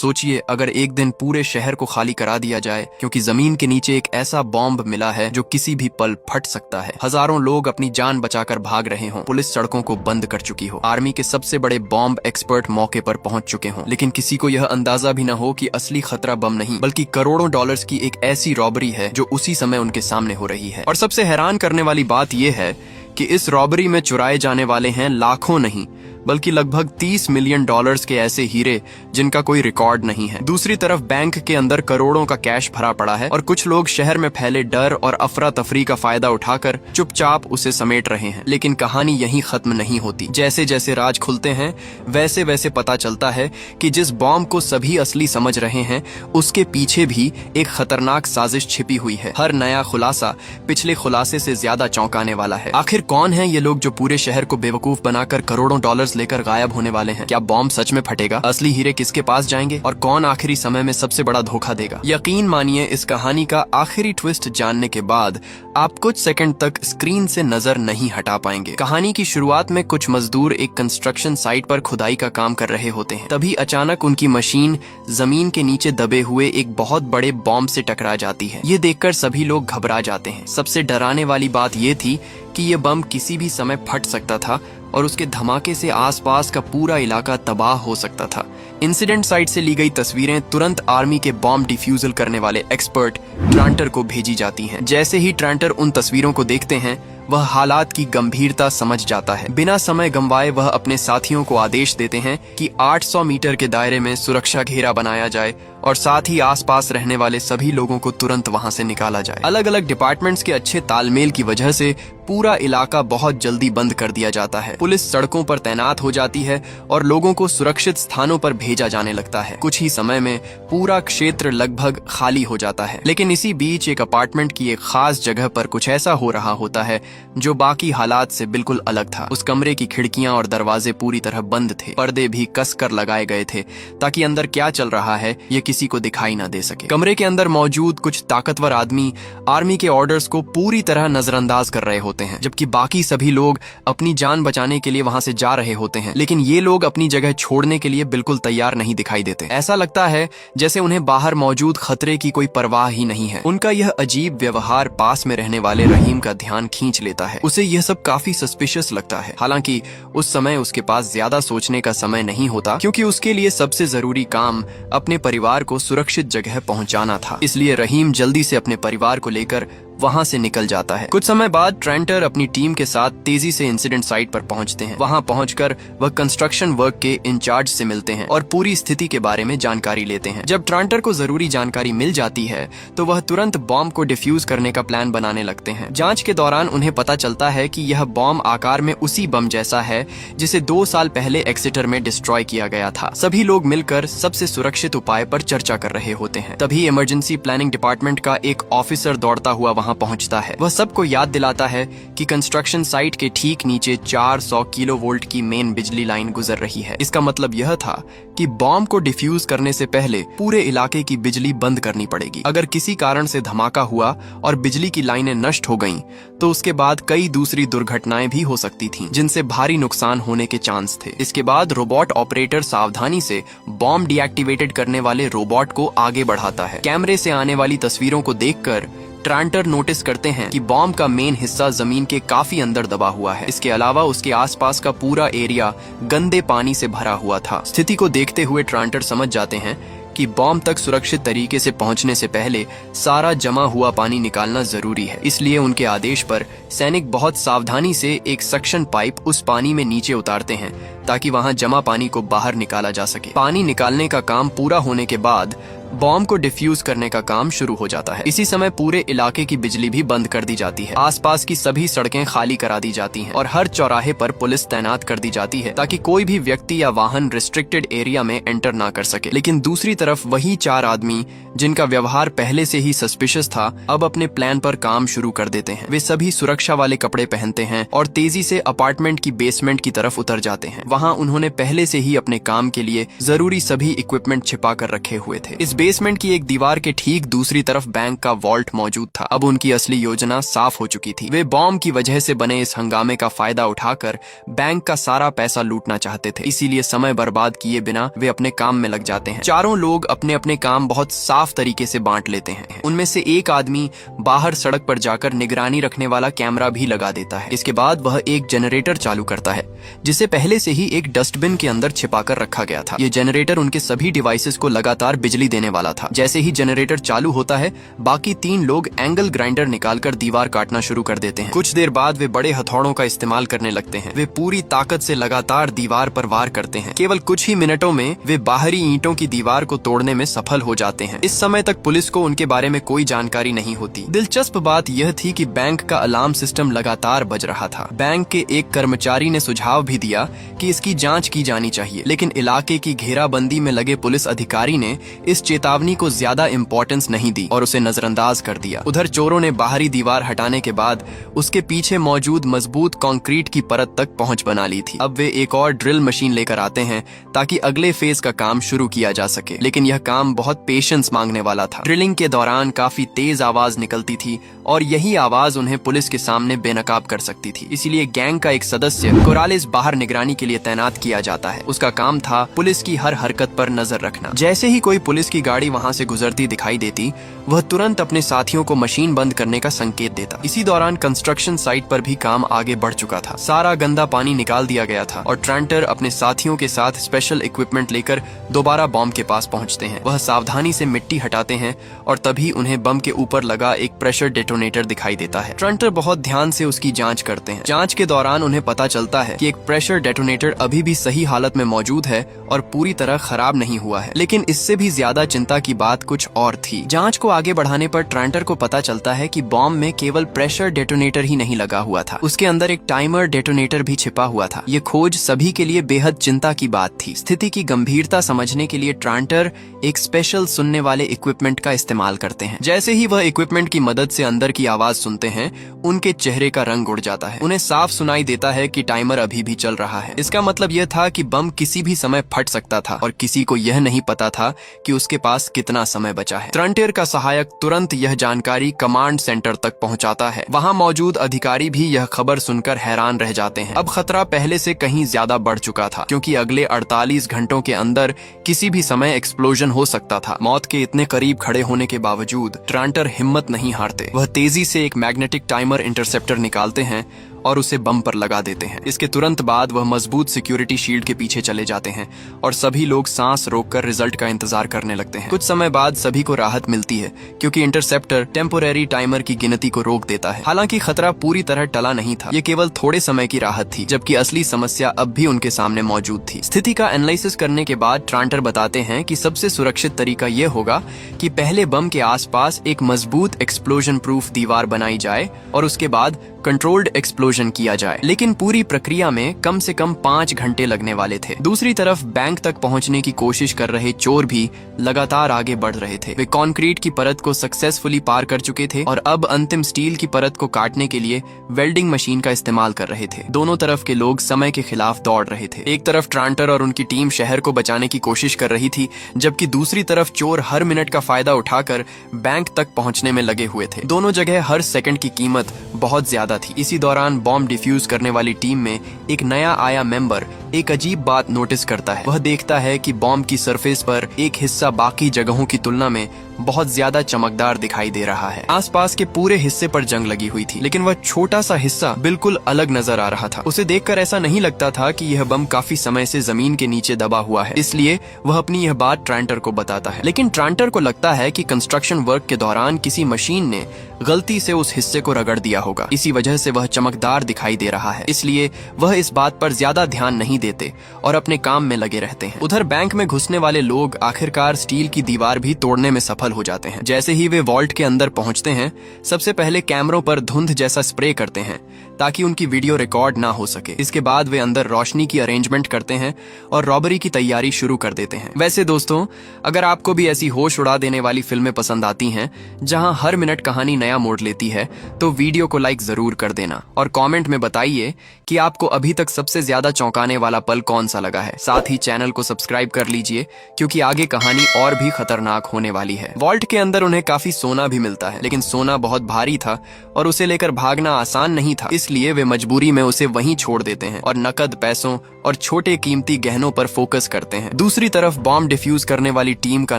सोचिए अगर एक दिन पूरे शहर को खाली करा दिया जाए क्योंकि जमीन के नीचे एक ऐसा बॉम्ब मिला है जो किसी भी पल फट सकता है। हजारों लोग अपनी जान बचाकर भाग रहे हों, पुलिस सड़कों को बंद कर चुकी हो, आर्मी के सबसे बड़े बॉम्ब एक्सपर्ट मौके पर पहुंच चुके हों, लेकिन किसी को यह अंदाजा भी न हो कि असली खतरा बम नहीं बल्कि करोड़ों डॉलर्स की एक ऐसी रॉबरी है जो उसी समय उनके सामने हो रही है। और सबसे हैरान करने वाली बात यह है कि इस रॉबरी में चुराए जाने वाले हैं लाखों नहीं बल्कि लगभग 30 मिलियन डॉलर्स के ऐसे हीरे जिनका कोई रिकॉर्ड नहीं है। दूसरी तरफ बैंक के अंदर करोड़ों का कैश भरा पड़ा है और कुछ लोग शहर में फैले डर और अफरा तफरी का फायदा उठाकर चुपचाप उसे समेट रहे हैं। लेकिन कहानी यहीं खत्म नहीं होती। जैसे जैसे राज खुलते हैं वैसे वैसे पता चलता है कि जिस बॉम्ब को सभी असली समझ रहे हैं उसके पीछे भी एक खतरनाक साजिश छिपी हुई है। हर नया खुलासा पिछले खुलासे से ज्यादा चौंकाने वाला है। आखिर कौन है ये लोग जो पूरे शहर को बेवकूफ बनाकर करोड़ों डॉलर लेकर गायब होने वाले हैं? क्या बॉम्ब सच में फटेगा? असली हीरे किसके पास जाएंगे? और कौन आखिरी समय में सबसे बड़ा धोखा देगा? यकीन मानिए इस कहानी का आखिरी ट्विस्ट जानने के बाद आप कुछ सेकंड तक स्क्रीन से नजर नहीं हटा पाएंगे। कहानी की शुरुआत में कुछ मजदूर एक कंस्ट्रक्शन साइट पर खुदाई का काम कर रहे होते हैं। तभी अचानक उनकी मशीन जमीन के नीचे दबे हुए एक बहुत बड़े बॉम्ब से टकरा जाती है। ये देखकर सभी लोग घबरा जाते हैं। सबसे डराने वाली बात ये थी कि ये बम किसी भी समय फट सकता था और उसके धमाके से आसपास का पूरा इलाका तबाह हो सकता था। इंसिडेंट साइट से ली गई तस्वीरें तुरंत आर्मी के बॉम्ब डिफ्यूजल करने वाले एक्सपर्ट ट्रांटर को भेजी जाती हैं। जैसे ही ट्रांटर उन तस्वीरों को देखते हैं वह हालात की गंभीरता समझ जाता है। बिना समय गंवाए वह अपने साथियों को आदेश देते हैं कि 800 मीटर के दायरे में सुरक्षा घेरा बनाया जाए और साथ ही आसपास रहने वाले सभी लोगों को तुरंत वहां से निकाला जाए। अलग अलग डिपार्टमेंट्स के अच्छे तालमेल की वजह से पूरा इलाका बहुत जल्दी बंद कर दिया जाता है। पुलिस सड़कों पर तैनात हो जाती है और लोगों को सुरक्षित स्थानों पर भेजा जाने लगता है। कुछ ही समय में पूरा क्षेत्र लगभग खाली हो जाता है। लेकिन इसी बीच एक अपार्टमेंट की एक खास जगह पर कुछ ऐसा हो रहा होता है जो बाकी हालात से बिल्कुल अलग था। उस कमरे की खिड़कियां और दरवाजे पूरी तरह बंद थे। पर्दे भी कसकर लगाए गए थे ताकि अंदर क्या चल रहा है ये किसी को दिखाई ना दे सके। कमरे के अंदर मौजूद कुछ ताकतवर आदमी आर्मी के ऑर्डर्स को पूरी तरह नजरअंदाज कर रहे होते हैं, जबकि बाकी सभी लोग अपनी जान बचाने के लिए वहां से जा रहे होते हैं। लेकिन ये लोग अपनी जगह छोड़ने के लिए बिल्कुल तैयार नहीं दिखाई देते। ऐसा लगता है जैसे उन्हें बाहर मौजूद खतरे की कोई परवाह ही नहीं है। उनका यह अजीब व्यवहार पास में रहने वाले रहीम का ध्यान खींच लेता है। उसे यह सब काफी सस्पिशियस लगता है। हालांकि उस समय उसके पास ज्यादा सोचने का समय नहीं होता क्योंकि उसके लिए सबसे जरूरी काम अपने परिवार को सुरक्षित जगह पहुंचाना था। इसलिए रहीम जल्दी से अपने परिवार को लेकर वहां से निकल जाता है। कुछ समय बाद ट्रेंटर अपनी टीम के साथ तेजी से इंसिडेंट साइट पर पहुंचते हैं। वहां पहुंचकर वह कंस्ट्रक्शन वर्क के इंचार्ज से मिलते हैं और पूरी स्थिति के बारे में जानकारी लेते हैं। जब ट्रेंटर को जरूरी जानकारी मिल जाती है तो वह तुरंत बॉम्ब को डिफ्यूज करने का प्लान बनाने लगते हैं। जांच के दौरान उन्हें पता चलता है कि यह बॉम्ब आकार में उसी बम जैसा है जिसे 2 साल पहले एक्सिटर में डिस्ट्रॉय किया गया था। सभी लोग मिलकर सबसे सुरक्षित उपाय पर चर्चा कर रहे होते हैं। तभी इमरजेंसी प्लानिंग डिपार्टमेंट का एक ऑफिसर दौड़ता हुआ वहां पहुंचता है। वह सबको याद दिलाता है कि कंस्ट्रक्शन साइट के ठीक नीचे 400 किलोवोल्ट की मेन बिजली लाइन गुजर रही है। इसका मतलब यह था कि बॉम्ब को डिफ्यूज करने से पहले पूरे इलाके की बिजली बंद करनी पड़ेगी। अगर किसी कारण से धमाका हुआ और बिजली की लाइनें नष्ट हो गईं, तो उसके बाद कई दूसरी दुर्घटनाएं भी हो सकती थीं, जिनसे भारी नुकसान होने के चांस थे। इसके बाद रोबोट ऑपरेटर सावधानी से बॉम्ब डीएक्टिवेटेड करने वाले रोबोट को आगे बढ़ाता है। कैमरे से आने वाली तस्वीरों को देखकर ट्रांटर नोटिस करते हैं कि बॉम्ब का मेन हिस्सा जमीन के काफी अंदर दबा हुआ है। इसके अलावा उसके आसपास का पूरा एरिया गंदे पानी से भरा हुआ था। स्थिति को देखते हुए ट्रांटर समझ जाते हैं कि बॉम्ब तक सुरक्षित तरीके से पहुंचने से पहले सारा जमा हुआ पानी निकालना जरूरी है। इसलिए उनके आदेश पर सैनिक बहुत सावधानी से एक सक्शन पाइप उस पानी में नीचे उतारते हैं ताकि वहां जमा पानी को बाहर निकाला जा सके। पानी निकालने का काम पूरा होने के बाद बॉम्ब को डिफ्यूज करने का काम शुरू हो जाता है। इसी समय पूरे इलाके की बिजली भी बंद कर दी जाती है। आसपास की सभी सड़कें खाली करा दी जाती हैं और हर चौराहे पर पुलिस तैनात कर दी जाती है ताकि कोई भी व्यक्ति या वाहन रिस्ट्रिक्टेड एरिया में एंटर ना कर सके। लेकिन दूसरी तरफ वही 4 आदमी जिनका व्यवहार पहले से ही सस्पिशियस था अब अपने प्लान पर काम शुरू कर देते हैं। वे सभी सुरक्षा वाले कपड़े पहनते हैं और तेजी से अपार्टमेंट की बेसमेंट की तरफ उतर जाते हैं। वहाँ उन्होंने पहले से ही अपने काम के लिए जरूरी सभी इक्विपमेंट छिपा कर रखे हुए थे। इस बेसमेंट की एक दीवार के ठीक दूसरी तरफ बैंक का वॉल्ट मौजूद था। अब उनकी असली योजना साफ हो चुकी थी। वे बॉम्ब की वजह से बने इस हंगामे का फायदा उठाकर बैंक का सारा पैसा लूटना चाहते थे। इसीलिए समय बर्बाद किए बिना वे अपने काम में लग जाते हैं। चारों लोग अपने अपने काम बहुत साफ तरीके से बांट लेते हैं। उनमें से एक आदमी बाहर सड़क पर जाकर निगरानी रखने वाला कैमरा भी लगा देता है। इसके बाद वह एक जनरेटर चालू करता है जिसे पहले से ही एक डस्टबिन के अंदर छिपाकर रखा गया था। ये जनरेटर उनके सभी डिवाइसेस को लगातार बिजली देने वाला था। जैसे ही जनरेटर चालू होता है, बाकी 3 लोग एंगल ग्राइंडर निकालकर दीवार काटना शुरू कर देते हैं। कुछ देर बाद वे बड़े हथौड़ों का इस्तेमाल करने लगते हैं। वे पूरी ताकत से लगातार दीवार पर वार करते हैं। केवल कुछ ही मिनटों में वे बाहरी ईंटों की दीवार को तोड़ने में सफल हो जाते हैं। इस समय तक पुलिस को उनके बारे में कोई जानकारी नहीं होती। दिलचस्प बात यह थी कि बैंक का अलार्म सिस्टम लगातार बज रहा था। बैंक के एक कर्मचारी ने सुझाव भी दिया कि इसकी जांच की जानी चाहिए, लेकिन इलाके की घेराबंदी में लगे पुलिस अधिकारी ने इस चेतावनी को ज्यादा इम्पोर्टेंस नहीं दी और उसे नजरअंदाज कर दिया। उधर चोरों ने बाहरी दीवार हटाने के बाद उसके पीछे मौजूद मजबूत कंक्रीट की परत तक पहुंच बना ली थी। अब वे एक और ड्रिल मशीन लेकर आते हैं ताकि अगले फेज का काम शुरू किया जा सके, लेकिन यह काम बहुत पेशेंस मांगने वाला था। ड्रिलिंग के दौरान काफी तेज आवाज निकलती थी और यही आवाज उन्हें पुलिस के सामने बेनकाब कर सकती थी। इसलिए गैंग का एक सदस्य कोरालिस बाहर निगरानी के लिए तैनात किया जाता है। उसका काम था पुलिस की हर हरकत पर नजर रखना। जैसे ही कोई पुलिस की गाड़ी वहां से गुजरती दिखाई देती, वह तुरंत अपने साथियों को मशीन बंद करने का संकेत देता। इसी दौरान कंस्ट्रक्शन साइट पर भी काम आगे बढ़ चुका था। सारा गंदा पानी निकाल दिया गया था और ट्रांटर अपने साथियों के साथ स्पेशल इक्विपमेंट लेकर दोबारा बॉम्ब के पास पहुंचते हैं। वह सावधानी से मिट्टी हटाते हैं और तभी उन्हें बम के ऊपर लगा एक प्रेशर डेटोनेटर दिखाई देता है। ट्रांटर बहुत ध्यान से उसकी जांच करते हैं। जांच के दौरान उन्हें पता चलता है कि एक प्रेशर डेटोनेटर अभी भी सही हालत में मौजूद है और पूरी तरह खराब नहीं हुआ है। लेकिन इससे भी ज्यादा चिंता की बात कुछ और थी। जांच को आगे बढ़ाने पर ट्रांटर को पता चलता है कि बॉम्ब में केवल प्रेशर डेटोनेटर ही नहीं लगा हुआ था, उसके अंदर एक टाइमर डेटोनेटर भी छिपा हुआ था। ये खोज सभी के लिए बेहद चिंता की बात थी। स्थिति की गंभीरता समझने के लिए ट्रांटर एक स्पेशल सुनने वाले इक्विपमेंट का इस्तेमाल करते हैं। जैसे ही वह इक्विपमेंट की मदद से अंदर की आवाज सुनते हैं, उनके चेहरे का रंग उड़ जाता है। उन्हें साफ सुनाई देता है कि टाइमर अभी भी चल रहा है। इसका मतलब यह था कि बम किसी भी समय फट सकता था और किसी को यह नहीं पता था कि उसके पास कितना समय बचा है। ट्रांटर का सहायक तुरंत यह जानकारी कमांड सेंटर तक पहुंचाता है। वहां मौजूद अधिकारी भी यह खबर सुनकर हैरान रह जाते हैं। अब खतरा पहले से कहीं ज्यादा बढ़ चुका था, क्योंकि अगले 48 घंटों के अंदर किसी भी समय एक्सप्लोजन हो सकता था। मौत के इतने करीब खड़े होने के बावजूद ट्रांटर हिम्मत नहीं हारते। वह तेजी से एक मैग्नेटिक टाइमर इंटरसेप्टर निकालते हैं और उसे बम पर लगा देते हैं। इसके तुरंत बाद वह मजबूत सिक्योरिटी शील्ड के पीछे चले जाते हैं और सभी लोग सांस रोककर रिजल्ट का इंतजार करने लगते हैं। कुछ समय बाद सभी को राहत मिलती है, क्योंकि इंटरसेप्टर टेम्पोरेरी टाइमर की गिनती को रोक देता है। हालांकि खतरा पूरी तरह टला नहीं था, ये केवल थोड़े समय की राहत थी, जबकि असली समस्या अब भी उनके सामने मौजूद थी। स्थिति का एनालिसिस करने के बाद ट्रांटर बताते हैं कि सबसे सुरक्षित तरीका यह होगा कि पहले बम के आसपास एक मजबूत एक्सप्लोजन प्रूफ दीवार बनाई जाए और उसके बाद कंट्रोल्ड एक्सप्लोजन किया जाए। लेकिन पूरी प्रक्रिया में कम से कम 5 घंटे लगने वाले थे। दूसरी तरफ बैंक तक पहुंचने की कोशिश कर रहे चोर भी लगातार आगे बढ़ रहे थे। वे कंक्रीट की परत को सक्सेसफुली पार कर चुके थे और अब अंतिम स्टील की परत को काटने के लिए वेल्डिंग मशीन का इस्तेमाल कर रहे थे। दोनों तरफ के लोग समय के खिलाफ दौड़ रहे थे। एक तरफ ट्रांटर और उनकी टीम शहर को बचाने की कोशिश कर रही थी, जबकि दूसरी तरफ चोर हर मिनट का फायदा उठाकर बैंक तक पहुंचने में लगे हुए थे। दोनों जगह हर सेकंड की कीमत बहुत ज्यादा थी। इसी दौरान बॉम्ब डिफ्यूज करने वाली टीम में एक नया आया मेंबर एक अजीब बात नोटिस करता है। वह देखता है कि बॉम्ब की सरफेस पर एक हिस्सा बाकी जगहों की तुलना में बहुत ज्यादा चमकदार दिखाई दे रहा है। आसपास के पूरे हिस्से पर जंग लगी हुई थी, लेकिन वह छोटा सा हिस्सा बिल्कुल अलग नजर आ रहा था। उसे देखकर ऐसा नहीं लगता था कि यह बम काफी समय से जमीन के नीचे दबा हुआ है, इसलिए वह अपनी यह बात ट्रांटर को बताता है। लेकिन ट्रांटर को लगता है कि कंस्ट्रक्शन वर्क के दौरान किसी मशीन ने गलती से उस हिस्से को रगड़ दिया होगा, इसी वजह से वह चमकदार दिखाई दे रहा है। इसलिए वह इस बात पर ज्यादा ध्यान नहीं देते और अपने काम में लगे रहते हैं। उधर बैंक में घुसने वाले लोग आखिरकार स्टील की दीवार भी तोड़ने में सफल हो जाते हैं। जैसे ही वे वॉल्ट के अंदर पहुंचते हैं, सबसे पहले कैमरों पर धुंध जैसा स्प्रे करते हैं ताकि उनकी वीडियो रिकॉर्ड ना हो सके। इसके बाद वे अंदर रोशनी की अरेंजमेंट करते हैं और रॉबरी की तैयारी शुरू कर देते हैं। वैसे दोस्तों, अगर आपको भी ऐसी होश उड़ा देने वाली फिल्में पसंद आती हैं जहां हर मिनट कहानी नया मोड़ लेती है, तो वीडियो को लाइक जरूर जरूर कर देना और कमेंट में बताइए कि आपको अभी तक सबसे ज्यादा चौंकाने वाला पल कौन सा लगा है। साथ ही चैनल को सब्सक्राइब कर लीजिए क्योंकि आगे कहानी और भी खतरनाक होने वाली है। वॉल्ट के अंदर उन्हें काफी सोना भी मिलता है, लेकिन सोना बहुत भारी था और उसे लेकर भागना आसान नहीं था, इसलिए वे मजबूरी में उसे वहीं छोड़ देते हैं और नकद पैसों और छोटे कीमती गहनों पर फोकस करते हैं। दूसरी तरफ बॉम्ब डिफ्यूज करने वाली टीम का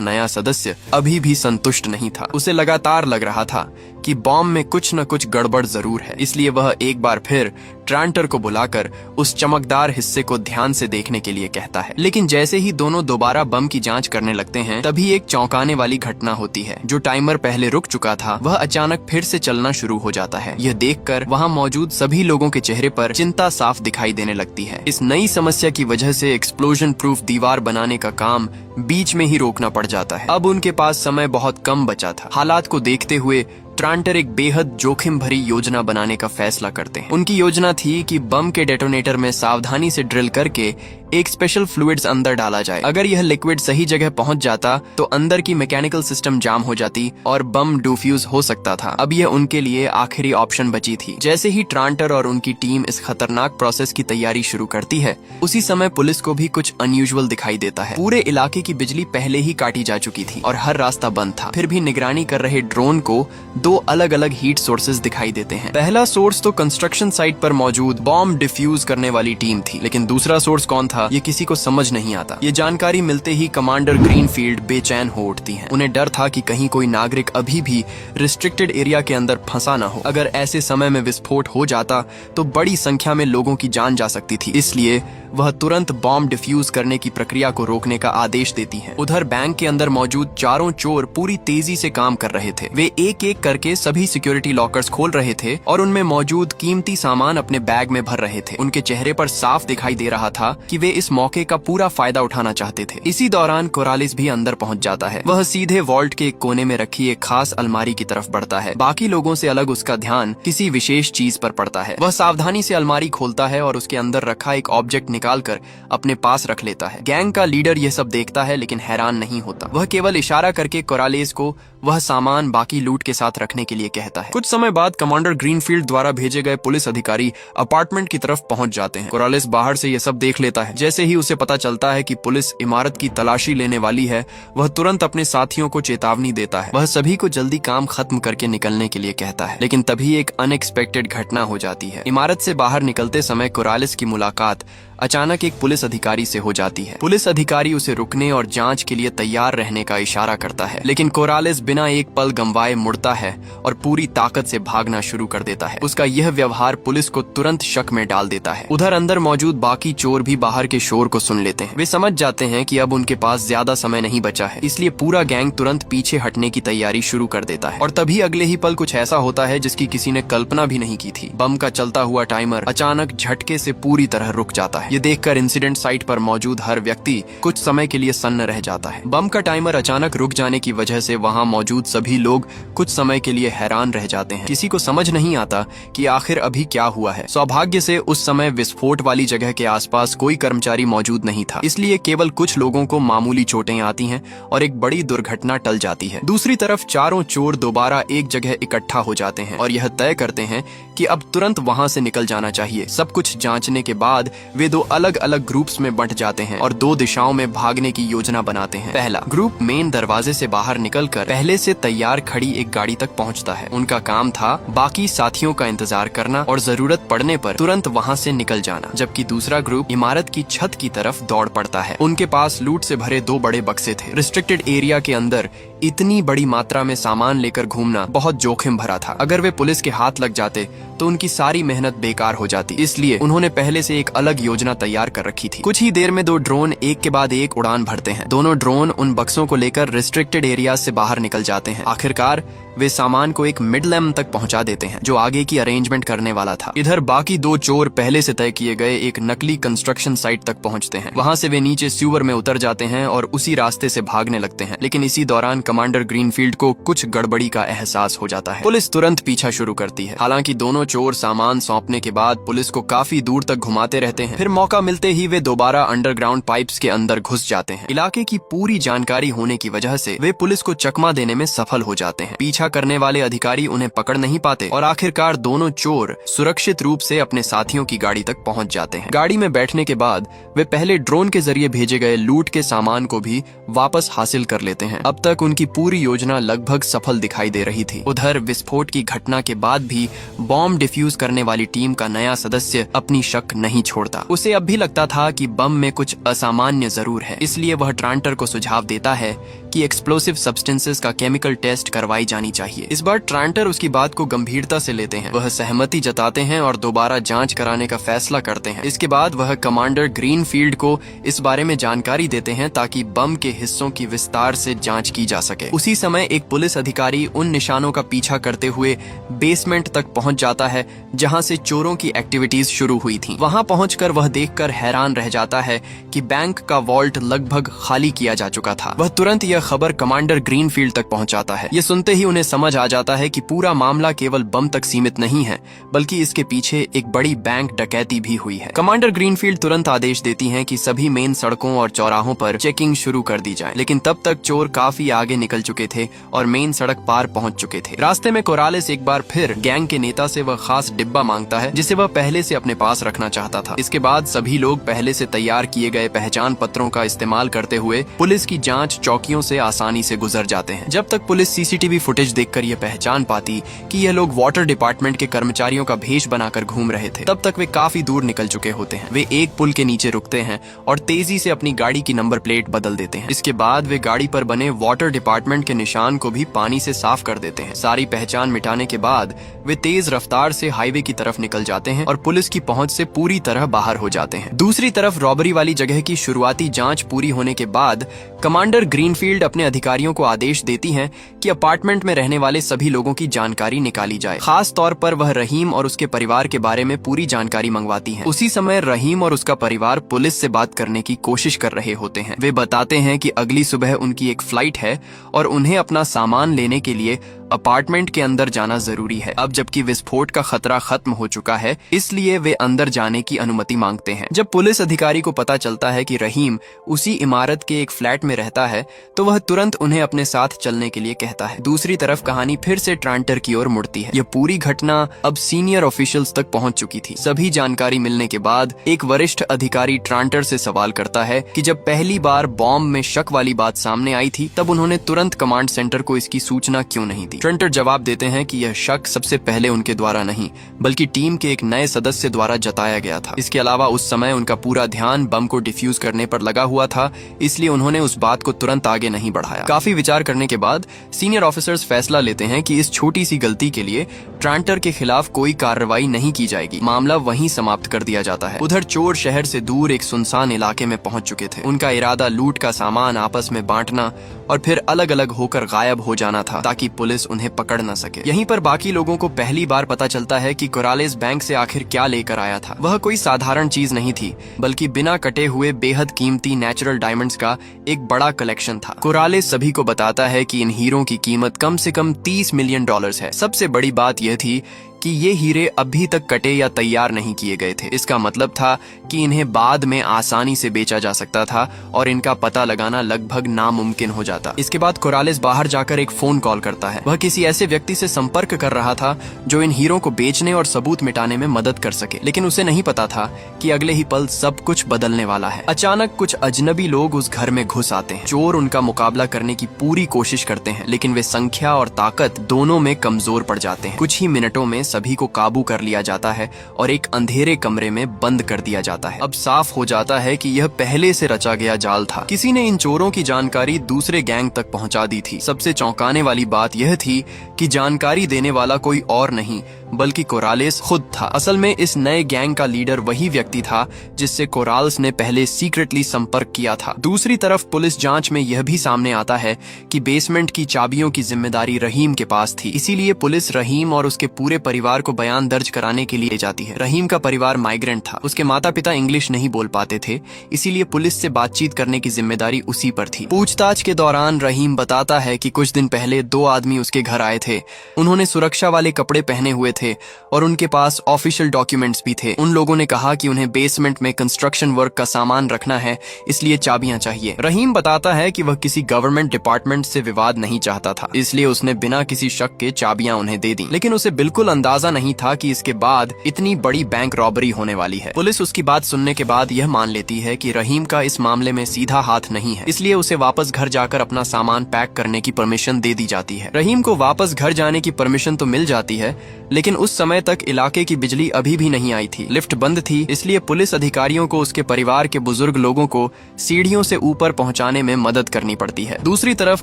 नया सदस्य अभी भी संतुष्ट नहीं था। उसे लगातार लग रहा था कि बॉम्ब में कुछ न कुछ गड़बड़ जरूर है, इसलिए वह एक बार फिर ट्रांटर को बुलाकर उस चमकदार हिस्से को ध्यान से देखने के लिए कहता है। लेकिन जैसे ही दोनों दोबारा बम की जांच करने लगते हैं, तभी एक चौंकाने वाली घटना होती है। जो टाइमर पहले रुक चुका था वह अचानक फिर से चलना शुरू हो जाता है। यह देखकर वहां मौजूद सभी लोगों के चेहरे पर चिंता साफ दिखाई देने लगती है। इस नई समस्या की वजह से एक्सप्लोजन प्रूफ दीवार बनाने का काम बीच में ही रोकना पड़ जाता है। अब उनके पास समय बहुत कम बचा था। हालात को देखते हुए ट्रांटर एक बेहद जोखिम भरी योजना बनाने का फैसला करते हैं। उनकी योजना थी कि बम के डेटोनेटर में सावधानी से ड्रिल करके एक स्पेशल फ्लूइड्स अंदर डाला जाए। अगर यह लिक्विड सही जगह पहुंच जाता तो अंदर की मैकेनिकल सिस्टम जाम हो जाती और बम डिफ्यूज हो सकता था। अब यह उनके लिए आखिरी ऑप्शन बची थी। जैसे ही ट्रांटर और उनकी टीम इस खतरनाक प्रोसेस की तैयारी शुरू करती है, उसी समय पुलिस को भी कुछ अनयूजुअल दिखाई देता है। पूरे इलाके की बिजली पहले ही काटी जा चुकी थी और हर रास्ता बंद था। फिर भी निगरानी कर रहे ड्रोन को दो अलग अलग हीट सोर्सेज दिखाई देते हैं। पहला सोर्स तो कंस्ट्रक्शन साइट पर मौजूद बॉम्ब डिफ्यूज करने वाली टीम थी, लेकिन दूसरा सोर्स कौन था ये किसी को समझ नहीं आता। ये जानकारी मिलते ही कमांडर ग्रीनफील्ड बेचैन हो उठती हैं। उन्हें डर था कि कहीं कोई नागरिक अभी भी रिस्ट्रिक्टेड एरिया के अंदर फंसा न हो। अगर ऐसे समय में विस्फोट हो जाता तो बड़ी संख्या में लोगों की जान जा सकती थी, इसलिए वह तुरंत बॉम्ब डिफ्यूज करने की प्रक्रिया को रोकने का आदेश देती है। उधर बैंक के अंदर मौजूद चारों चोर पूरी तेजी से काम कर रहे थे। वे एक एक करके सभी सिक्योरिटी लॉकर्स खोल रहे थे और उनमें मौजूद कीमती सामान अपने बैग में भर रहे थे। उनके चेहरे पर साफ दिखाई दे रहा था कि वे इस मौके का पूरा फायदा उठाना चाहते थे। इसी दौरान कोरालिस भी अंदर पहुंच जाता है। वह सीधे वॉल्ट के एक कोने में रखी एक खास अलमारी की तरफ बढ़ता है। बाकी लोगों से अलग उसका ध्यान किसी विशेष चीज पर पड़ता है। वह सावधानी से अलमारी खोलता है और उसके अंदर रखा एक ऑब्जेक्ट निकालकर अपने पास रख लेता है। गैंग का लीडर यह सब देखता है लेकिन हैरान नहीं होता। वह केवल इशारा करके कोरालिस को वह सामान बाकी लूट के साथ रखने के लिए कहता है। कुछ समय बाद कमांडर ग्रीनफील्ड द्वारा भेजे गए पुलिस अधिकारी अपार्टमेंट की तरफ पहुंच जाते हैं। कोरालिस बाहर से यह सब देख लेता है। जैसे ही उसे पता चलता है कि पुलिस इमारत की तलाशी लेने वाली है, वह तुरंत अपने साथियों को चेतावनी देता है। वह सभी को जल्दी काम खत्म करके निकलने के लिए कहता है, लेकिन तभी एक अनएक्सपेक्टेड घटना हो जाती है। इमारत से बाहर निकलते समय कोरालिस की मुलाकात अचानक एक पुलिस अधिकारी से हो जाती है। पुलिस अधिकारी उसे रुकने और जांच के लिए तैयार रहने का इशारा करता है, लेकिन कोरालिस बिना एक पल गंवाए मुड़ता है और पूरी ताकत से भागना शुरू कर देता है। उसका यह व्यवहार पुलिस को तुरंत शक में डाल देता है। उधर अंदर मौजूद बाकी चोर भी बाहर के शोर को सुन लेते हैं। वे समझ जाते हैं कि अब उनके पास ज्यादा समय नहीं बचा है, इसलिए पूरा गैंग तुरंत पीछे हटने की तैयारी शुरू कर देता है। और तभी अगले ही पल कुछ ऐसा होता है जिसकी किसी ने कल्पना भी नहीं की थी। बम का चलता हुआ टाइमर अचानक झटके से पूरी तरह रुक जाता है। ये देखकर इंसिडेंट साइट पर मौजूद हर व्यक्ति कुछ समय के लिए सन्न रह जाता है। बम का टाइमर अचानक रुक जाने की वजह से वहां मौजूद सभी लोग कुछ समय के लिए हैरान रह जाते हैं। किसी को समझ नहीं आता कि आखिर अभी क्या हुआ है। सौभाग्य से उस समय विस्फोट वाली जगह के आसपास कोई कर्मचारी मौजूद नहीं था, इसलिए केवल कुछ लोगों को मामूली चोटें आती हैं और एक बड़ी दुर्घटना टल जाती है। दूसरी तरफ चारों चोर दोबारा एक जगह इकट्ठा हो जाते हैं और यह तय करते हैं कि अब तुरंत वहां से निकल जाना चाहिए। सब कुछ जांचने के बाद वे दो अलग अलग ग्रुप्स में बंट जाते हैं और दो दिशाओं में भागने की योजना बनाते हैं। पहला ग्रुप मेन दरवाजे से बाहर निकलकर पहले से तैयार खड़ी एक गाड़ी तक पहुंचता है। उनका काम था बाकी साथियों का इंतजार करना और जरूरत पड़ने पर तुरंत वहां से निकल जाना, जबकि दूसरा ग्रुप इमारत की छत की तरफ दौड़ पड़ता है। उनके पास लूट से भरे दो बड़े बक्से थे। रिस्ट्रिक्टेड एरिया के अंदर इतनी बड़ी मात्रा में सामान लेकर घूमना बहुत जोखिम भरा था। अगर वे पुलिस के हाथ लग जाते तो उनकी सारी मेहनत बेकार हो जाती, इसलिए उन्होंने पहले से एक अलग योजना तैयार कर रखी थी। कुछ ही देर में दो ड्रोन एक के बाद एक उड़ान भरते हैं। दोनों ड्रोन उन बक्सों को लेकर रिस्ट्रिक्टेड एरिया से बाहर निकल जाते हैं। आखिरकार वे सामान को एक मिड लैम्प तक पहुंचा देते हैं जो आगे की अरेंजमेंट करने वाला था। इधर बाकी दो चोर पहले से तय किए गए एक नकली कंस्ट्रक्शन साइट तक पहुंचते हैं। वहां से वे नीचे सीवर में उतर जाते हैं और उसी रास्ते से भागने लगते हैं, लेकिन इसी दौरान कमांडर ग्रीनफील्ड को कुछ गड़बड़ी का एहसास हो जाता है। पुलिस तुरंत पीछा शुरू करती है। हालांकि दोनों चोर सामान सौंपने के बाद पुलिस को काफी दूर तक घुमाते रहते हैं। फिर मौका मिलते ही वे दोबारा अंडरग्राउंड पाइप्स के अंदर घुस जाते हैं। इलाके की पूरी जानकारी होने की वजह से वे पुलिस को चकमा देने में सफल हो जाते हैं। पीछा पीछा करने वाले अधिकारी उन्हें पकड़ नहीं पाते और आखिरकार दोनों चोर सुरक्षित रूप से अपने साथियों की गाड़ी तक पहुंच जाते हैं। गाड़ी में बैठने के बाद वे पहले ड्रोन के जरिए भेजे गए लूट के सामान को भी वापस हासिल कर लेते हैं। अब तक उनकी पूरी योजना लगभग सफल दिखाई दे रही थी। उधर विस्फोट की घटना के बाद भी बॉम्ब डिफ्यूज करने वाली टीम का नया सदस्य अपनी शक नहीं छोड़ता। उसे अब भी लगता था कि बम में कुछ असामान्य जरूर है, इसलिए वह ट्रांटर को सुझाव देता है कि एक्सप्लोसिव सब्सटेंसेस का केमिकल टेस्ट करवाई जानी चाहिए। इस बार ट्रांटर उसकी बात को गंभीरता से लेते हैं। वह सहमति जताते हैं और दोबारा जांच कराने का फैसला करते हैं। इसके बाद वह कमांडर ग्रीनफील्ड को इस बारे में जानकारी देते हैं ताकि बम के हिस्सों की विस्तार से जांच की जा सके। उसी समय एक पुलिस अधिकारी उन निशानों का पीछा करते हुए बेसमेंट तक पहुंच जाता है जहां से चोरों की एक्टिविटीज शुरू हुई थी। वहां पहुंचकर वह देखकर हैरान रह जाता है कि बैंक का वॉल्ट लगभग खाली किया जा चुका था। वह तुरंत यह खबर कमांडर ग्रीनफील्ड तक पहुंचाता है। ये सुनते ही उन्हें समझ आ जाता है कि पूरा मामला केवल बम तक सीमित नहीं है, बल्कि इसके पीछे एक बड़ी बैंक डकैती भी हुई है। कमांडर ग्रीनफील्ड तुरंत आदेश देती हैं कि सभी मेन सड़कों और चौराहों पर चेकिंग शुरू कर दी जाए, लेकिन तब तक चोर काफी आगे निकल चुके थे और मेन सड़क पार पहुंच चुके थे। रास्ते में कोरालेस एक बार फिर गैंग के नेता से वह खास डिब्बा मांगता है जिसे वह पहले से अपने पास रखना चाहता था। इसके बाद सभी लोग पहले से तैयार किए गए पहचान पत्रों का इस्तेमाल करते हुए पुलिस की जांच चौकियों से आसानी से गुजर जाते हैं। जब तक पुलिस सीसीटीवी फुटेज देखकर यह पहचान पाती कि यह लोग वाटर डिपार्टमेंट के कर्मचारियों का भेष बनाकर घूम रहे थे, तब तक वे काफी दूर निकल चुके होते हैं। वे एक पुल के नीचे रुकते हैं और तेजी से अपनी गाड़ी की नंबर प्लेट बदल देते हैं। इसके बाद वे गाड़ी पर बने वाटर डिपार्टमेंट के निशान को भी पानी से साफ कर देते हैं। सारी पहचान मिटाने के बाद वे तेज रफ्तार से हाईवे की तरफ निकल जाते हैं और पुलिस की पहुंच से पूरी तरह बाहर हो जाते हैं। दूसरी तरफ रॉबरी वाली जगह की शुरुआती जांच पूरी होने के बाद कमांडर ग्रीनफील्ड अपने अधिकारियों को आदेश देती हैं कि अपार्टमेंट में रहने वाले सभी लोगों की जानकारी निकाली जाए। खास तौर पर वह रहीम और उसके परिवार के बारे में पूरी जानकारी मंगवाती हैं। उसी समय रहीम और उसका परिवार पुलिस से बात करने की कोशिश कर रहे होते हैं। वे बताते हैं कि अगली सुबह उनकी एक फ्लाइट है और उन्हें अपना सामान लेने के लिए अपार्टमेंट के अंदर जाना जरूरी है। अब जबकि विस्फोट का खतरा खत्म हो चुका है, इसलिए वे अंदर जाने की अनुमति मांगते हैं। जब पुलिस अधिकारी को पता चलता है कि रहीम उसी इमारत के एक फ्लैट में रहता है, तो वह तुरंत उन्हें अपने साथ चलने के लिए कहता है। दूसरी तरफ कहानी फिर से ट्रांटर की ओर मुड़ती है। यह पूरी घटना अब सीनियर ऑफिशियल्स तक पहुंच चुकी थी। सभी जानकारी मिलने के बाद एक वरिष्ठ अधिकारी ट्रांटर से सवाल करता है कि जब पहली बार बॉम्ब में शक वाली बात सामने आई थी, तब उन्होंने तुरंत कमांड सेंटर को इसकी सूचना क्यों नहीं दी। ट्रांटर जवाब देते हैं कि यह शक सबसे पहले उनके द्वारा नहीं, बल्कि टीम के एक नए सदस्य द्वारा जताया गया था। इसके अलावा उस समय उनका पूरा ध्यान बम को डिफ्यूज करने पर लगा हुआ था, इसलिए उन्होंने उस बात को तुरंत आगे नहीं बढ़ाया। काफी विचार करने के बाद सीनियर ऑफिसर्स फैसला लेते हैं कि इस छोटी सी गलती के लिए ट्रांटर के खिलाफ कोई कार्रवाई नहीं की जाएगी। मामला वहीं समाप्त कर दिया जाता है। उधर चोर शहर से दूर एक सुनसान इलाके में पहुंच चुके थे। उनका इरादा लूट का सामान आपस में बांटना और फिर अलग अलग होकर गायब हो जाना था, ताकि पुलिस उन्हें पकड़ न सके। यहीं पर बाकी लोगों को पहली बार पता चलता है कि कोरालेस बैंक से आखिर क्या लेकर आया था। वह कोई साधारण चीज नहीं थी, बल्कि बिना कटे हुए बेहद कीमती नेचुरल डायमंड्स का एक बड़ा कलेक्शन था। कोरालेस सभी को बताता है कि इन हीरों की कीमत कम से कम $30 मिलियन है। सबसे बड़ी बात यह थी कि ये हीरे अभी तक कटे या तैयार नहीं किए गए थे। इसका मतलब था कि इन्हें बाद में आसानी से बेचा जा सकता था और इनका पता लगाना लगभग नामुमकिन हो जाता। इसके बाद कोरालेस बाहर जाकर एक फोन कॉल करता है। वह किसी ऐसे व्यक्ति से संपर्क कर रहा था जो इन हीरों को बेचने और सबूत मिटाने में मदद कर सके, लेकिन उसे नहीं पता था कि अगले ही पल सब कुछ बदलने वाला है। अचानक कुछ अजनबी लोग उस घर में घुस आते हैं। चोर उनका मुकाबला करने की पूरी कोशिश करते हैं, लेकिन वे संख्या और ताकत दोनों में कमजोर पड़ जाते हैं। कुछ ही मिनटों में सभी को काबू कर लिया जाता है और एक अंधेरे कमरे में बंद कर दिया जाता है। अब साफ हो जाता है कि यह पहले से रचा गया जाल था। किसी ने इन चोरों की जानकारी दूसरे गैंग तक पहुंचा दी थी। सबसे चौंकाने वाली बात यह थी कि जानकारी देने वाला कोई और नहीं बल्कि कोरालेस खुद था। असल में इस नए गैंग का लीडर वही व्यक्ति था जिससे कोराल्स ने पहले सीक्रेटली संपर्क किया था। दूसरी तरफ पुलिस जांच में यह भी सामने आता है कि बेसमेंट की चाबियों की जिम्मेदारी रहीम के पास थी। इसीलिए पुलिस रहीम और उसके पूरे परिवार को बयान दर्ज कराने के लिए जाती है। रहीम का परिवार माइग्रेंट था। उसके माता पिता इंग्लिश नहीं बोल पाते थे, इसीलिए पुलिस से बातचीत करने की जिम्मेदारी उसी पर थी। पूछताछ के दौरान रहीम बताता है कि कुछ दिन पहले 2 आदमी उसके घर आए थे। उन्होंने सुरक्षा वाले कपड़े पहने हुए थे थे और उनके पास ऑफिशियल डॉक्यूमेंट्स भी थे। उन लोगों ने कहा कि उन्हें बेसमेंट में कंस्ट्रक्शन वर्क का सामान रखना है, इसलिए चाबियां चाहिए। रहीम बताता है कि वह किसी गवर्नमेंट डिपार्टमेंट से विवाद नहीं चाहता था, इसलिए उसने बिना किसी शक के चाबियां उन्हें दे दी। लेकिन उसे बिल्कुल अंदाजा नहीं था कि इसके बाद इतनी बड़ी बैंक रॉबरी होने वाली है। पुलिस उसकी बात सुनने के बाद यह मान लेती है कि रहीम का इस मामले में सीधा हाथ नहीं है, इसलिए उसे वापस घर जाकर अपना सामान पैक करने की परमिशन दे दी जाती है। रहीम को वापस घर जाने की परमिशन तो मिल जाती है, लेकिन उस समय तक इलाके की बिजली अभी भी नहीं आई थी, लिफ्ट बंद थी, इसलिए पुलिस अधिकारियों को उसके परिवार के बुजुर्ग लोगों को सीढ़ियों से ऊपर पहुंचाने में मदद करनी पड़ती है। दूसरी तरफ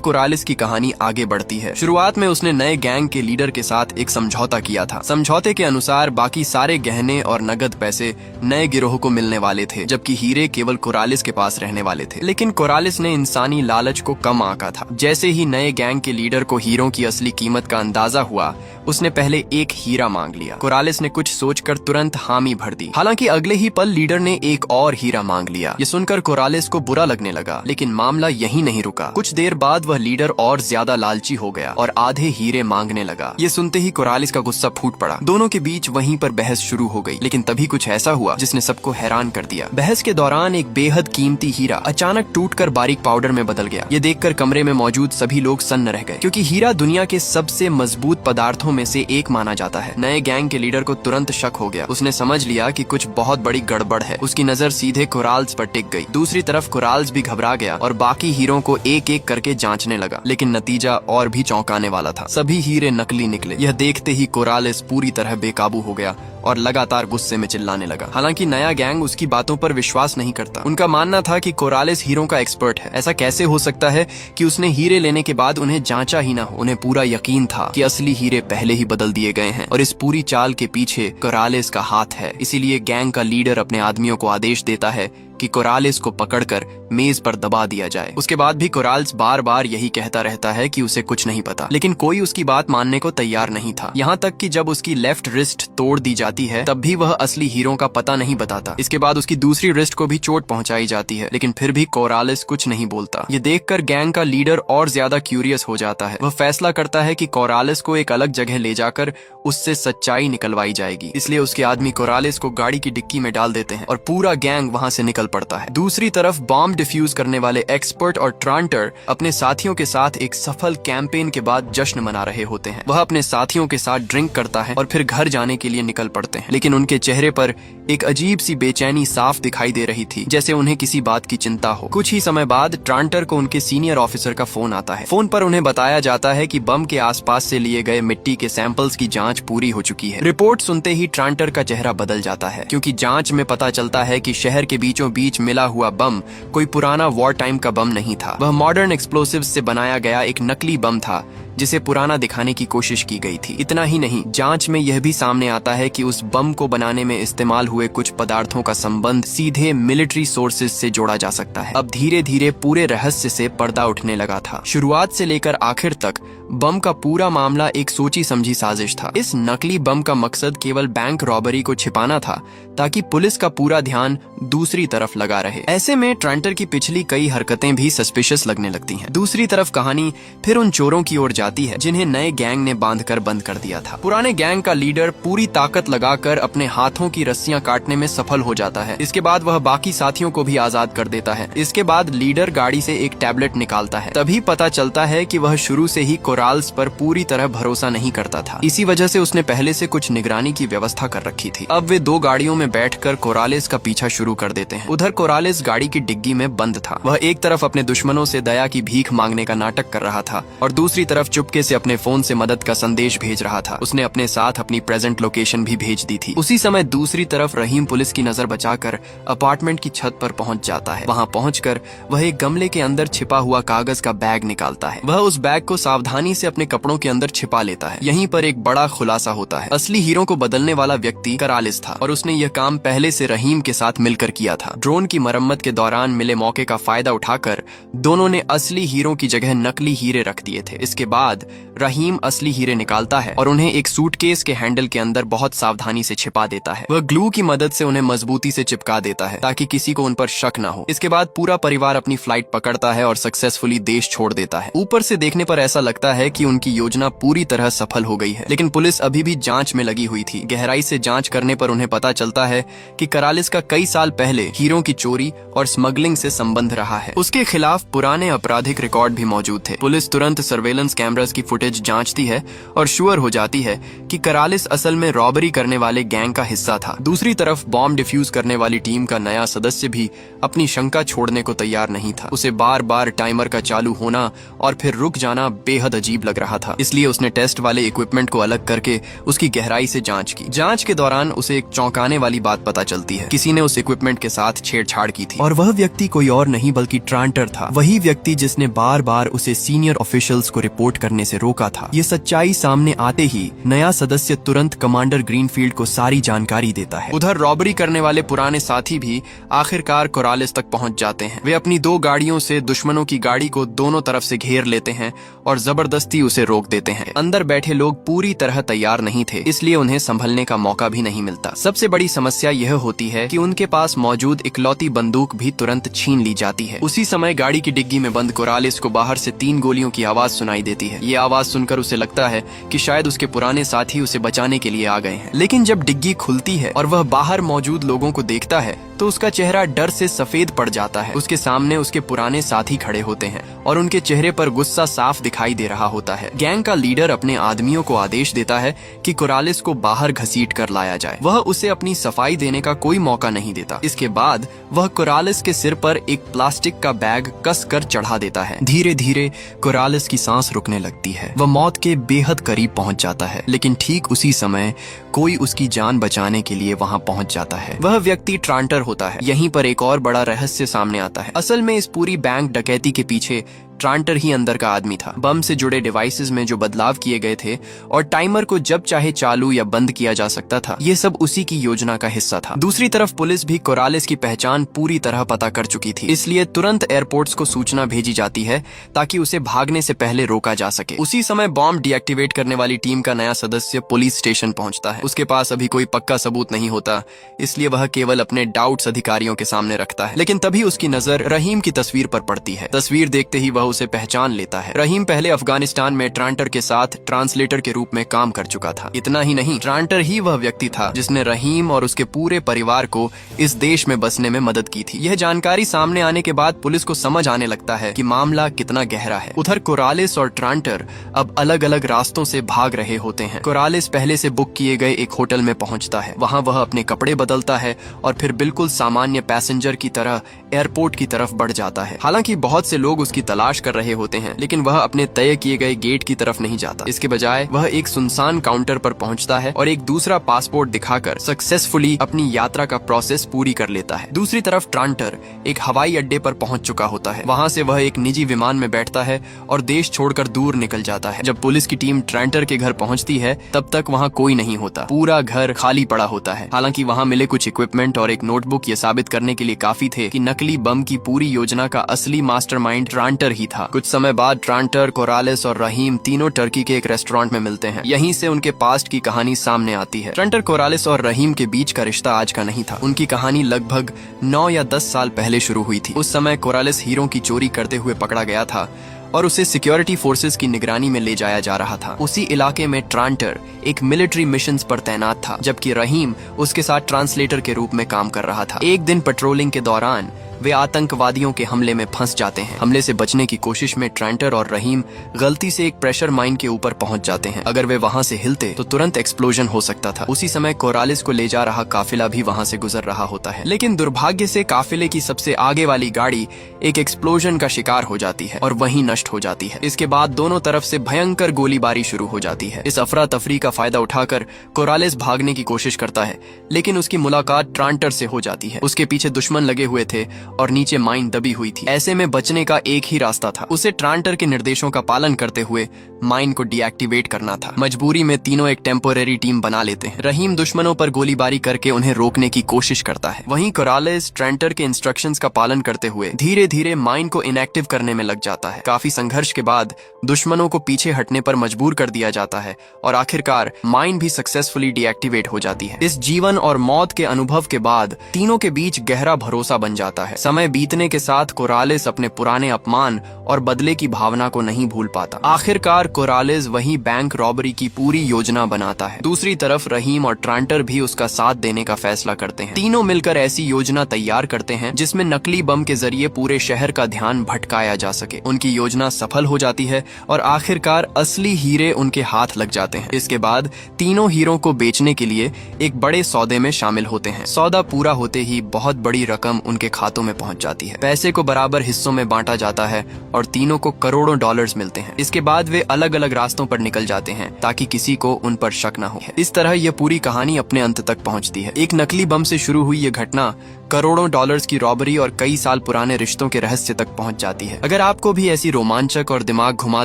कोरालिस की कहानी आगे बढ़ती है। शुरुआत में उसने नए गैंग के लीडर के साथ एक समझौता किया था। समझौते के अनुसार बाकी सारे गहने और नगद पैसे नए गिरोह को मिलने वाले थे, जबकि हीरे केवल कोरालिस के पास रहने वाले थे। लेकिन कोरालिस ने इंसानी लालच को कम आंका था। जैसे ही नए गैंग के लीडर को हीरों की असली कीमत का अंदाजा हुआ, उसने पहले एक हीरा मांग लिया। कोरालिस ने कुछ सोचकर तुरंत हामी भर दी। हालांकि अगले ही पल लीडर ने एक और हीरा मांग लिया। ये सुनकर कोरालिस को बुरा लगने लगा, लेकिन मामला यहीं नहीं रुका। कुछ देर बाद वह लीडर और ज्यादा लालची हो गया और आधे हीरे मांगने लगा। ये सुनते ही कोरालिस का गुस्सा फूट पड़ा। दोनों के बीच वहीं पर बहस शुरू हो गई। लेकिन तभी कुछ ऐसा हुआ जिसने सबको हैरान कर दिया। बहस के दौरान एक बेहद कीमती हीरा अचानक टूटकर बारीक पाउडर में बदल गया। ये देखकर कमरे में मौजूद सभी लोग सन्न रह गए, क्योंकि हीरा दुनिया के सबसे मजबूत पदार्थों में से एक माना जाता है। नए गैंग के लीडर को तुरंत शक हो गया। उसने समझ लिया कि कुछ बहुत बड़ी गड़बड़ है। उसकी नजर सीधे कोराल्स पर टिक गई। दूसरी तरफ कोराल्स भी घबरा गया और बाकी हीरों को एक एक करके जांचने लगा। लेकिन नतीजा और भी चौंकाने वाला था। सभी हीरे नकली निकले। यह देखते ही कोरालिस पूरी तरह बेकाबू हो गया और लगातार गुस्से में चिल्लाने लगा। हालांकि नया गैंग उसकी बातों पर विश्वास नहीं करता। उनका मानना था कि कोरालिस हीरों का एक्सपर्ट है। ऐसा कैसे हो सकता है कि उसने हीरे लेने के बाद उन्हें जांचा ही ना हो। उन्हें पूरा यकीन था कि असली हीरे पहले ही बदल दिए गए हैं और इस पूरी चाल के पीछे कोरालिस का हाथ है। इसीलिए गैंग का लीडर अपने आदमियों को आदेश देता है कि कोरालिस को पकड़कर मेज पर दबा दिया जाए। उसके बाद भी कोरालिस बार बार यही कहता रहता है कि उसे कुछ नहीं पता, लेकिन कोई उसकी बात मानने को तैयार नहीं था। यहाँ तक कि जब उसकी लेफ्ट रिस्ट तोड़ दी जाती है, तब भी वह असली हीरो का पता नहीं बताता। इसके बाद उसकी दूसरी रिस्ट को भी चोट पहुंचाई जाती है, लेकिन फिर भी कोरालिस कुछ नहीं बोलता। ये देखकर गैंग का लीडर और ज्यादा क्यूरियस हो जाता है। वह फैसला करता है कि कोरालिस को एक अलग जगह ले जाकर उससे सच्चाई निकलवाई जाएगी। इसलिए उसके आदमी कोरालिस को गाड़ी की डिक्की में डाल देते हैं और पूरा गैंग वहाँ से निकल पड़ता है। दूसरी तरफ बॉम्ब डिफ्यूज करने वाले एक्सपर्ट और ट्रांटर अपने साथियों के साथ एक सफल कैंपेन के बाद जश्न मना रहे होते हैं। वह अपने साथियों के साथ ड्रिंक करता है और फिर घर जाने के लिए निकल पड़ते हैं। लेकिन उनके चेहरे पर एक अजीब सी बेचैनी साफ दिखाई दे रही थी, जैसे उन्हें किसी बात की चिंता हो। कुछ ही समय बाद ट्रांटर को उनके सीनियर ऑफिसर का फोन आता है। फोन पर उन्हें बताया जाता है कि बम के आसपास से लिए गए मिट्टी के सैंपल्स की जांच पूरी हो चुकी है। रिपोर्ट सुनते ही ट्रांटर का चेहरा बदल जाता है, क्योंकि जांच में पता चलता है कि शहर के बीचों बीच मिला हुआ बम कोई पुराना वॉर टाइम का बम नहीं था। वह मॉडर्न एक्सप्लोसिव्स से बनाया गया एक नकली बम था, जिसे पुराना दिखाने की कोशिश की गई थी। इतना ही नहीं, जांच में यह भी सामने आता है कि उस बम को बनाने में इस्तेमाल हुए कुछ पदार्थों का संबंध सीधे मिलिट्री सोर्सेज से जोड़ा जा सकता है। अब धीरे धीरे पूरे रहस्य से पर्दा उठने लगा था। शुरुआत से लेकर आखिर तक बम का पूरा मामला एक सोची समझी साजिश था। इस नकली बम का मकसद केवल बैंक रॉबरी को छिपाना था, ताकि पुलिस का पूरा ध्यान दूसरी तरफ लगा रहे। ऐसे में ट्रांटर की पिछली कई हरकतें भी सस्पिशियस लगने लगती हैं। दूसरी तरफ कहानी फिर उन चोरों की ओर जाती है जिन्हें नए गैंग ने बांधकर बंद कर दिया था। पुराने गैंग का लीडर पूरी ताकत लगाकर अपने हाथों की रस्सियां काटने में सफल हो जाता है। इसके बाद वह बाकी साथियों को भी आजाद कर देता है। इसके बाद लीडर गाड़ी से एक टैबलेट निकालता है। तभी पता चलता है कि वह शुरू से ही कोराल्स पर पूरी तरह भरोसा नहीं करता था। इसी वजह से उसने पहले से कुछ निगरानी की व्यवस्था कर रखी थी। अब वे दो गाड़ियों में बैठकर कोरालिस का पीछा शुरू कर देते हैं। उधर कोरालिस गाड़ी की डिग्गी में बंद था। वह एक तरफ अपने दुश्मनों से दया की भीख मांगने का नाटक कर रहा था और दूसरी तरफ चुपके से अपने फोन से मदद का संदेश भेज रहा था। उसने अपने साथ अपनी प्रेजेंट लोकेशन भी भेज दी थी। उसी समय दूसरी तरफ रहीम पुलिस की नजर बचाकर अपार्टमेंट की छत पर पहुंच जाता है। वहां पहुंचकर वह एक गमले के अंदर छिपा हुआ कागज का बैग निकालता है। वह उस बैग को सावधानी से अपने कपड़ों के अंदर छिपा लेता है। यहीं पर एक बड़ा खुलासा होता है। असली हीरो को बदलने वाला व्यक्ति कोरालिस था और उसने यह काम पहले से रहीम के साथ मिलकर किया था। ड्रोन की मरम्मत के दौरान मिले मौके का फायदा उठाकर दोनों ने असली हीरो की जगह नकली हीरे रख दिए थे। इसके बाद रहीम असली हीरे निकालता है और उन्हें एक सूटकेस के हैंडल के अंदर बहुत सावधानी से छिपा देता है। वह ग्लू की मदद से उन्हें मजबूती से चिपका देता है ताकि किसी को उन पर शक न हो। इसके बाद पूरा परिवार अपनी फ्लाइट पकड़ता है और सक्सेसफुली देश छोड़ देता है। ऊपर से देखने पर ऐसा लगता है कि उनकी योजना पूरी तरह सफल हो गई है, लेकिन पुलिस अभी भी जांच में लगी हुई थी। गहराई से जांच करने पर उन्हें पता चलता है कि करालिस का कई साल पहले हीरों की चोरी और स्मगलिंग से संबंध रहा है। उसके खिलाफ पुराने आपराधिक रिकॉर्ड भी मौजूद थे। पुलिस तुरंत सर्वेलेंस कैमरास की फुटेज जांचती है और श्योर हो जाती है कि करालिस असल में रॉबरी करने वाले गैंग का हिस्सा था। दूसरी तरफ बॉम्ब डिफ्यूज करने वाली टीम का नया सदस्य भी अपनी शंका छोड़ने को तैयार नहीं था। उसे बार बार टाइमर का चालू होना और फिर रुक जाना बेहद अजीब लग रहा था, इसलिए उसने टेस्ट वाले इक्विपमेंट को अलग करके उसकी गहराई से जांच की। जांच के दौरान उसे एक चौंकाने वाली बात पता चलती है। किसी ने उस इक्विपमेंट के साथ छेड़छाड़ की थी और वह व्यक्ति कोई और नहीं बल्कि ट्रांटर था, वही व्यक्ति जिसने बार बार उसे सीनियर ऑफिशियल्स को रिपोर्ट करने से रोका था। ये सच्चाई सामने आते ही नया सदस्य तुरंत कमांडर ग्रीनफील्ड को सारी जानकारी देता है। उधर रॉबरी करने वाले पुराने साथी भी आखिरकार कोरालिस तक पहुंच जाते हैं। वे अपनी 2 गाड़ियों से दुश्मनों की गाड़ी को दोनों तरफ से घेर लेते हैं और जबरदस्ती उसे रोक देते हैं। अंदर बैठे लोग पूरी तरह तैयार नहीं थे, इसलिए उन्हें संभलने का मौका भी नहीं मिलता। सबसे बड़ी समस्या यह होती है कि उनके पास मौजूद इकलौती बंदूक भी तुरंत छीन ली जाती है। उसी समय गाड़ी की डिग्गी में बंद कोरालिस को बाहर से 3 गोलियों की आवाज सुनाई देती है। ये आवाज सुनकर उसे लगता है कि शायद उसके पुराने साथी उसे बचाने के लिए आ गए हैं। लेकिन जब डिग्गी खुलती है और वह बाहर मौजूद लोगों को देखता है तो उसका चेहरा डर से सफेद पड़ जाता है। उसके सामने उसके पुराने साथी खड़े होते हैं और उनके चेहरे पर गुस्सा साफ दिखाई दे रहा होता है। गैंग का लीडर अपने आदमियों को आदेश देता है कि कोरालिस को बाहर घसीट कर लाया जाए। वह उसे अपनी सफाई देने का कोई मौका नहीं देता। इसके बाद वह कोरालिस के सिर पर एक प्लास्टिक का बैग कस कर चढ़ा देता है। धीरे धीरे कोरालिस की सांस रुकने लगती है। वह मौत के बेहद करीब पहुंच जाता है, लेकिन ठीक उसी समय कोई उसकी जान बचाने के लिए वहां पहुंच जाता है। वह व्यक्ति ट्रांटर होता है। यहीं पर एक और बड़ा रहस्य सामने आता है। असल में इस पूरी बैंक डकैती के पीछे ट्रांटर ही अंदर का आदमी था। बम से जुड़े डिवाइसेस में जो बदलाव किए गए थे और टाइमर को जब चाहे चालू या बंद किया जा सकता था, ये सब उसी की योजना का हिस्सा था। दूसरी तरफ पुलिस भी कोरालिस की पहचान पूरी तरह पता कर चुकी थी, इसलिए तुरंत एयरपोर्ट्स को सूचना भेजी जाती है ताकि उसे भागने से पहले रोका जा सके। उसी समय बॉम्ब डीएक्टिवेट करने वाली टीम का नया सदस्य पुलिस स्टेशन पहुंचता है। उसके पास अभी कोई पक्का सबूत नहीं होता, इसलिए वह केवल अपने डाउट्स अधिकारियों के सामने रखता है। लेकिन तभी उसकी नजर रहीम की तस्वीर पर पड़ती है। तस्वीर देखते ही वह उसे पहचान लेता है। रहीम पहले अफगानिस्तान में ट्रांटर के साथ ट्रांसलेटर के रूप में काम कर चुका था। इतना ही नहीं, ट्रांटर ही वह व्यक्ति था जिसने रहीम और उसके पूरे परिवार को इस देश में बसने में मदद की थी। यह जानकारी सामने आने के बाद पुलिस को समझ आने लगता है कि मामला कितना गहरा है। उधर कोरालिस और ट्रांटर अब अलग अलग रास्तों से भाग रहे होते हैं। कोरालिस पहले से बुक किए गए एक होटल में पहुंचता है। वहां वह अपने कपड़े बदलता है और फिर बिल्कुल सामान्य पैसेंजर की तरह एयरपोर्ट की तरफ बढ़ जाता है। हालांकि बहुत से लोग उसकी तलाश कर रहे होते हैं, लेकिन वह अपने तय किए गए गेट की तरफ नहीं जाता। इसके बजाय वह एक सुनसान काउंटर पर पहुंचता है और एक दूसरा पासपोर्ट दिखाकर सक्सेसफुली अपनी यात्रा का प्रोसेस पूरी कर लेता है। दूसरी तरफ ट्रांटर एक हवाई अड्डे पर पहुंच चुका होता है। वहां से वह एक निजी विमान में बैठता है और देश छोड़कर दूर निकल जाता है। जब पुलिस की टीम ट्रांटर के घर पहुंचती है तब तक वहां कोई नहीं होता। पूरा घर खाली पड़ा होता है। हालांकि वहां मिले कुछ इक्विपमेंट और एक नोटबुक ये साबित करने के लिए काफी थे कि नकली बम की पूरी योजना का असली मास्टरमाइंड ट्रांटर ही था। कुछ समय बाद ट्रांटर, कोरालिस और रहीम तीनों टर्की के एक रेस्टोरेंट में मिलते हैं। यहीं से उनके पास्ट की कहानी सामने आती है। ट्रांटर, कोरालिस और रहीम के बीच का रिश्ता आज का नहीं था। उनकी कहानी लगभग 9 या 10 साल पहले शुरू हुई थी। उस समय कोरालिस हीरों की चोरी करते हुए पकड़ा गया था और उसे सिक्योरिटी फोर्सेस की निगरानी में ले जाया जा रहा था। उसी इलाके में ट्रांटर एक मिलिट्री मिशंस पर तैनात था, जबकि रहीम उसके साथ ट्रांसलेटर के रूप में काम कर रहा था। एक दिन पेट्रोलिंग के दौरान वे आतंकवादियों के हमले में फंस जाते हैं। हमले से बचने की कोशिश में ट्रांटर और रहीम गलती से एक प्रेशर माइन के ऊपर पहुंच जाते हैं। अगर वे वहां से हिलते तो तुरंत एक्सप्लोजन हो सकता था। उसी समय कोरालिस को ले जा रहा काफिला भी वहां से गुजर रहा होता है, लेकिन दुर्भाग्य से काफिले की सबसे आगे वाली गाड़ी एक एक्सप्लोजन का शिकार हो जाती है और वहीं नष्ट हो जाती है। इसके बाद दोनों तरफ से भयंकर गोलीबारी शुरू हो जाती है। इस अफरा तफरी का फायदा उठाकर कोरालिस भागने की कोशिश करता है, लेकिन उसकी मुलाकात ट्रांटर से हो जाती है। उसके पीछे दुश्मन लगे हुए थे और नीचे माइन दबी हुई थी। ऐसे में बचने का एक ही रास्ता था, उसे ट्रांटर के निर्देशों का पालन करते हुए माइन को डीएक्टिवेट करना था। मजबूरी में तीनों एक टेम्पोरेरी टीम बना लेते हैं। रहीम दुश्मनों पर गोलीबारी करके उन्हें रोकने की कोशिश करता है। वहीं कोरालेस ट्रांटर के इंस्ट्रक्शंस का पालन करते हुए धीरे धीरे माइन को इनएक्टिव करने में लग जाता है। काफी संघर्ष के बाद दुश्मनों को पीछे हटने पर मजबूर कर दिया जाता है और आखिरकार माइन भी सक्सेसफुली डीएक्टिवेट हो जाती है। इस जीवन और मौत के अनुभव के बाद तीनों के बीच गहरा भरोसा बन जाता है। समय बीतने के साथ कोरालेस अपने पुराने अपमान और बदले की भावना को नहीं भूल पाता। आखिरकार कोरालेस वही बैंक रॉबरी की पूरी योजना बनाता है। दूसरी तरफ रहीम और ट्रांटर भी उसका साथ देने का फैसला करते हैं। तीनों मिलकर ऐसी योजना तैयार करते हैं जिसमें नकली बम के जरिए पूरे शहर का ध्यान भटकाया जा सके। उनकी योजना सफल हो जाती है और आखिरकार असली हीरे उनके हाथ लग जाते हैं। इसके बाद तीनों हीरो को बेचने के लिए एक बड़े सौदे में शामिल होते हैं। सौदा पूरा होते ही बहुत बड़ी रकम उनके खातों में पहुंच जाती है। पैसे को बराबर हिस्सों में बांटा जाता है और तीनों को करोड़ों डॉलर्स मिलते हैं। इसके बाद वे अलग अलग रास्तों पर निकल जाते हैं ताकि किसी को उन पर शक न हो। इस तरह यह पूरी कहानी अपने अंत तक पहुंचती है। एक नकली बम से शुरू हुई यह घटना करोड़ों डॉलर्स की रॉबरी और कई साल पुराने रिश्तों के रहस्य तक पहुंच जाती है। अगर आपको भी ऐसी रोमांचक और दिमाग घुमा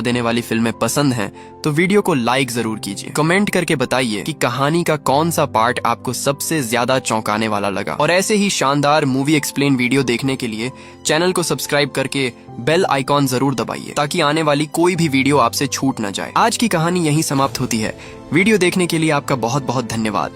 देने वाली फिल्में पसंद हैं, तो वीडियो को लाइक जरूर कीजिए। कमेंट करके बताइए कि कहानी का कौन सा पार्ट आपको सबसे ज्यादा चौंकाने वाला लगा। और ऐसे ही शानदार मूवी एक्सप्लेन वीडियो देखने के लिए चैनल को सब्सक्राइब करके बेल आइकॉन जरूर दबाइए ताकि आने वाली कोई भी वीडियो आपसे छूट न जाए। आज की कहानी यहीं समाप्त होती है। वीडियो देखने के लिए आपका बहुत बहुत धन्यवाद।